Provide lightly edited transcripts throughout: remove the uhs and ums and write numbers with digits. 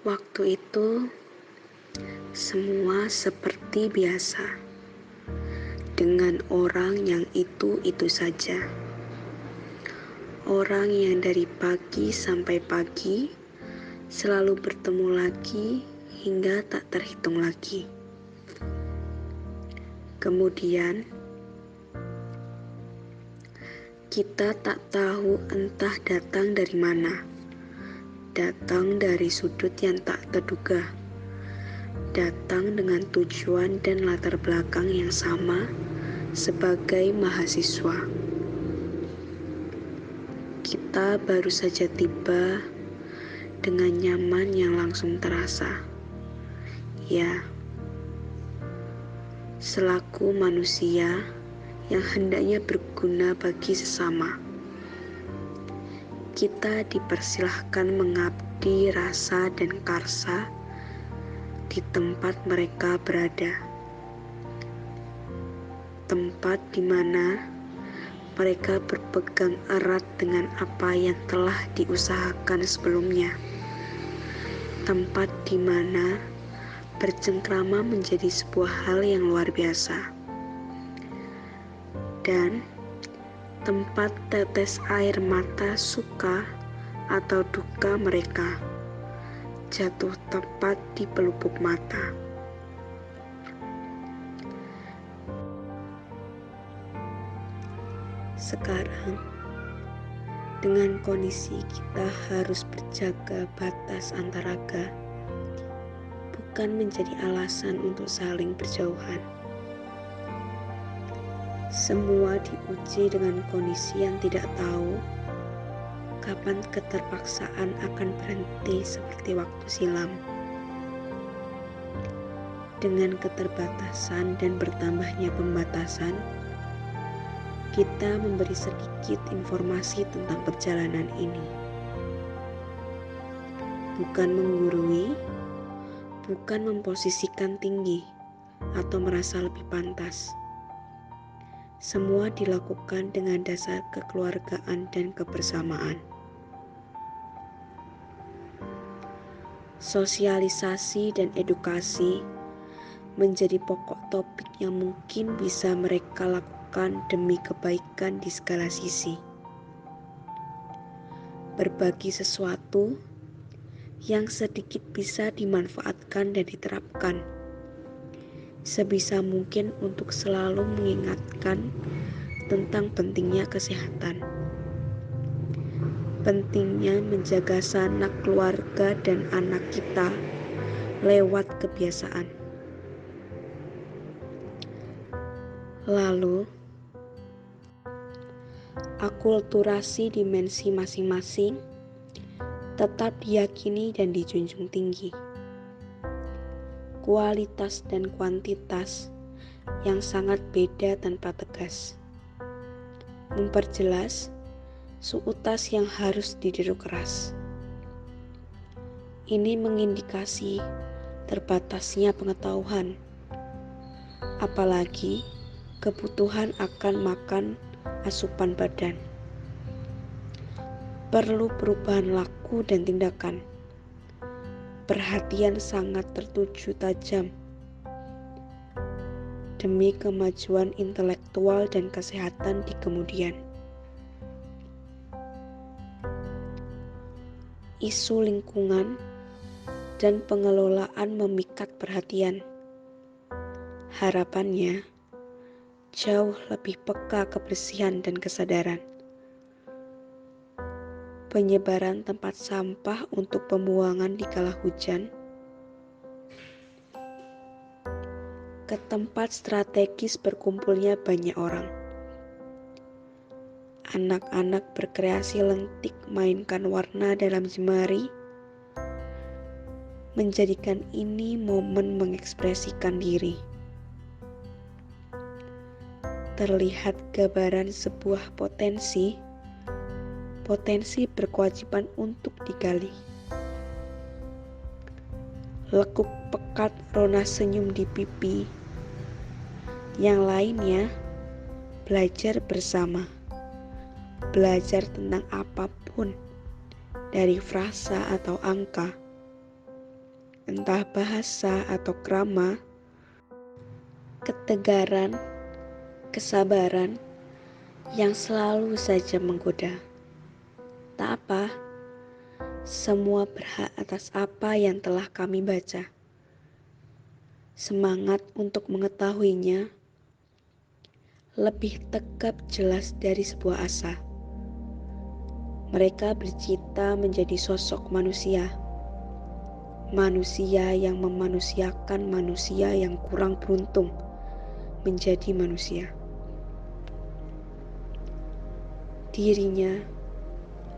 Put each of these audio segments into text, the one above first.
Waktu itu, semua seperti biasa, dengan orang yang itu-itu saja. Orang yang dari pagi sampai pagi selalu bertemu lagi hingga tak terhitung lagi. Kemudian, kita tak tahu entah datang dari mana. Datang dari sudut yang tak terduga. Datang dengan tujuan dan latar belakang yang sama sebagai mahasiswa. Kita baru saja tiba dengan nyaman yang langsung terasa. Ya, selaku manusia yang hendaknya berguna bagi sesama, kita dipersilahkan mengabdi rasa dan karsa di tempat mereka berada. Tempat di mana mereka berpegang erat dengan apa yang telah diusahakan sebelumnya. Tempat di mana bercengkrama menjadi sebuah hal yang luar biasa. Dan tempat tetes air mata suka atau duka mereka jatuh tepat di pelupuk mata. Sekarang, dengan kondisi kita harus berjaga batas antaraga, bukan menjadi alasan untuk saling berjauhan. Semua diuji dengan kondisi yang tidak tahu kapan keterpaksaan akan berhenti seperti waktu silam. Dengan keterbatasan dan bertambahnya pembatasan, kita memberi sedikit informasi tentang perjalanan ini. Bukan menggurui, bukan memposisikan tinggi atau merasa lebih pantas. Semua dilakukan dengan dasar kekeluargaan dan kebersamaan. Sosialisasi dan edukasi menjadi pokok topik yang mungkin bisa mereka lakukan demi kebaikan di segala sisi. Berbagi sesuatu yang sedikit bisa dimanfaatkan dan diterapkan. Sebisa mungkin untuk selalu mengingatkan tentang pentingnya kesehatan. Pentingnya menjaga sanak keluarga dan anak kita lewat kebiasaan. Lalu, akulturasi dimensi masing-masing tetap diyakini dan dijunjung tinggi. Kualitas dan kuantitas yang sangat beda tanpa tegas. Memperjelas suutas yang harus dideru keras. Ini mengindikasi terbatasnya pengetahuan, apalagi kebutuhan akan makan asupan badan. Perlu perubahan laku dan tindakan. Perhatian sangat tertuju tajam demi kemajuan intelektual dan kesehatan di kemudian. Isu lingkungan dan pengelolaan memikat perhatian. Harapannya jauh lebih peka kebersihan dan kesadaran. Penyebaran tempat sampah untuk pembuangan di kala hujan, ke tempat strategis berkumpulnya banyak orang. Anak-anak berkreasi lentik mainkan warna dalam jemari, menjadikan ini momen mengekspresikan diri. Terlihat gambaran sebuah potensi berkewajiban untuk digali. Lekuk pekat rona senyum di pipi. Yang lainnya, belajar bersama. Belajar tentang apapun, dari frasa atau angka. entah bahasa atau krama, ketegaran, kesabaran yang selalu saja menggoda. Tak apa, semua berhak atas apa yang telah kami baca. Semangat untuk mengetahuinya lebih tegap jelas dari sebuah asa. Mereka bercita menjadi sosok manusia. Manusia yang memanusiakan manusia yang kurang beruntung menjadi manusia. Dirinya,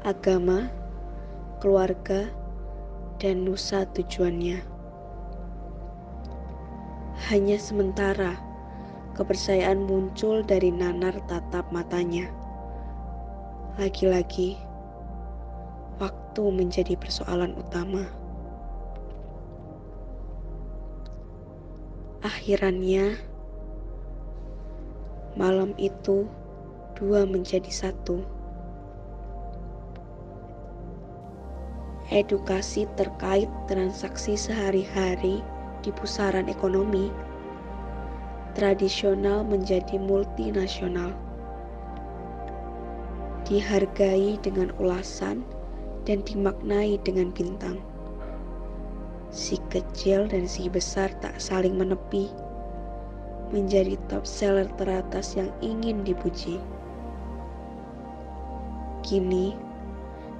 agama, keluarga, dan nusa tujuannya. Hanya sementara kepercayaan muncul dari nanar tatap matanya. Lagi-lagi, waktu menjadi persoalan utama. Akhirannya, malam itu dua menjadi satu. Edukasi terkait transaksi sehari-hari di pusaran ekonomi tradisional menjadi multinasional. Dihargai dengan ulasan dan dimaknai dengan bintang. Si kecil dan si besar tak saling menepi, menjadi top seller teratas yang ingin dipuji. Kini,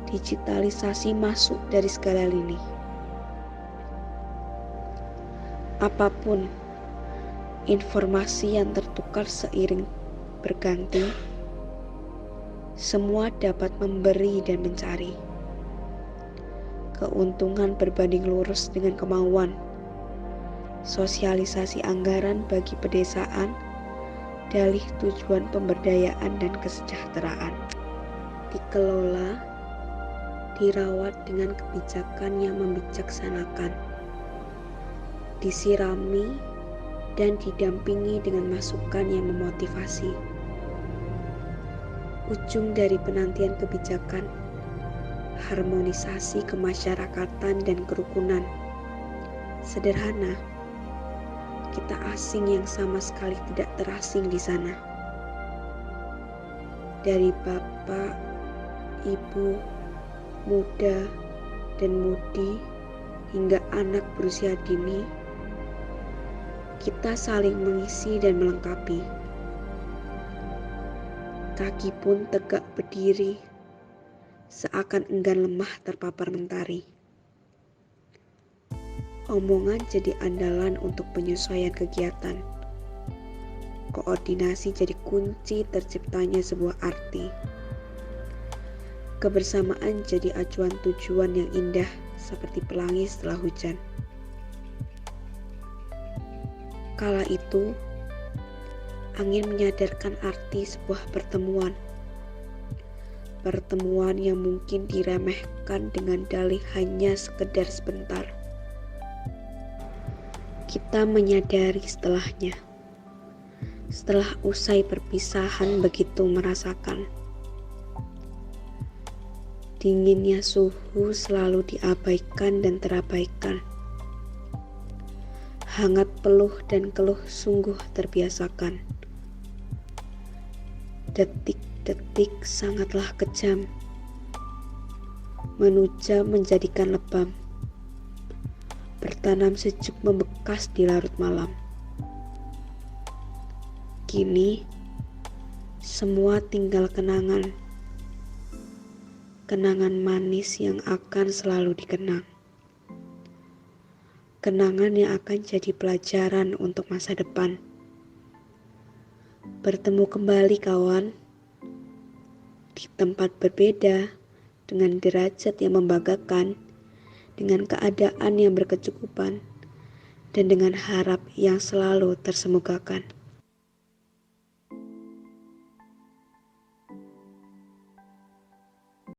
digitalisasi masuk dari segala lini. Apapun informasi yang tertukar seiring berganti, semua dapat memberi dan mencari. Keuntungan berbanding lurus dengan kemauan. Sosialisasi anggaran bagi pedesaan, dalih tujuan pemberdayaan dan kesejahteraan. Dikelola, dirawat dengan kebijakan yang membijaksanakan. Disirami dan didampingi dengan masukan yang memotivasi. Ujung dari penantian kebijakan, harmonisasi kemasyarakatan dan kerukunan. Sederhana, kita asing yang sama sekali tidak terasing di sana. Dari bapak, ibu, muda, dan mudi, hingga anak berusia dini, kita saling mengisi dan melengkapi. Kaki pun tegak berdiri, seakan enggan lemah terpapar mentari. Omongan jadi andalan untuk penyesuaian kegiatan. Koordinasi jadi kunci terciptanya sebuah arti. Kebersamaan jadi acuan tujuan yang indah seperti pelangi setelah hujan. Kala itu, angin menyadarkan arti sebuah pertemuan. Pertemuan yang mungkin diremehkan dengan dalih hanya sekedar sebentar. Kita menyadari setelahnya. Setelah usai perpisahan begitu merasakan. Dinginnya suhu selalu diabaikan dan terabaikan. Hangat peluh dan keluh sungguh terbiasakan. Detik-detik sangatlah kejam. Menujam menjadikan lebam. Bertanam sejuk membekas di larut malam. Kini, semua tinggal kenangan. Kenangan manis yang akan selalu dikenang. Kenangan yang akan jadi pelajaran untuk masa depan. Bertemu kembali kawan, di tempat berbeda, dengan derajat yang membanggakan, dengan keadaan yang berkecukupan, dan dengan harap yang selalu tersemogakan.